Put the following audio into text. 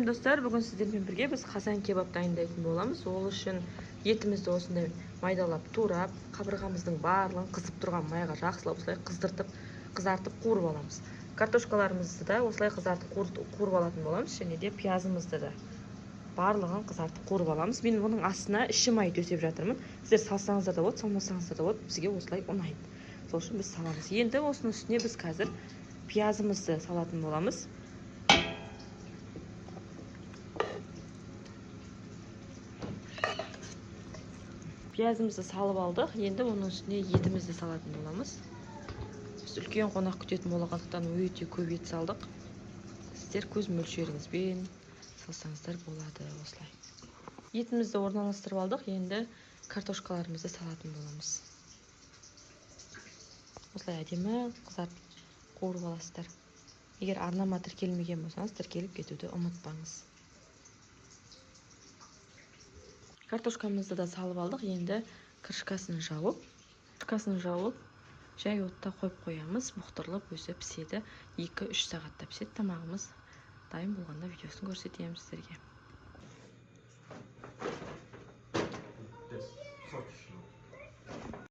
Достар, бүгін сіздермен бірге біз қазан кебап дайындайтын боламыз. Ол үшін етімізді осындай майдалап, турап, қабырғамыздың барлығын қызып тұрған майға жақсылап осылай қызартып қуырып аламыз. Картошкаларымызды да осылай қызартып қуырып алатын боламыз, және де пиязымызды да барлығын қызартып қуырып аламыз. Мен оның астына іші май төсеп жатырмын. Сіздер салсаңыздар да болады, салмасаңыздар да болады, бізге осылай ұнайды. Сол үшін біз саламыз. Енді осының үстіне біз қазір пиязымызды салатын боламыз. Пиязымызды салып алдық. Енді оның үстіне етімізді салатын боламыз. Біз үлкен қонақ күтетін болғандықтан өте көп ет салдық. Сіздер көз мөлшеріңізбен салсаңыздар болады осылай. Етімізді орналастырып алдық. Енді картошкаларымызды салатын боламыз. Осылай әдемі қызартып қуырып аласыздар. Егер арнама тіркелмеген болсаңыз, тіркеліп кетуді ұмытпаңыз. Картошкамызды да салып алдық. Енді крышкасын жауып, жай отта қойып қоямыз. Бұқтырылып өзі піседі. 2-3 сағатта піседі. Тамағымыз дайын болғанда видеосын көрсетемін сіздерге.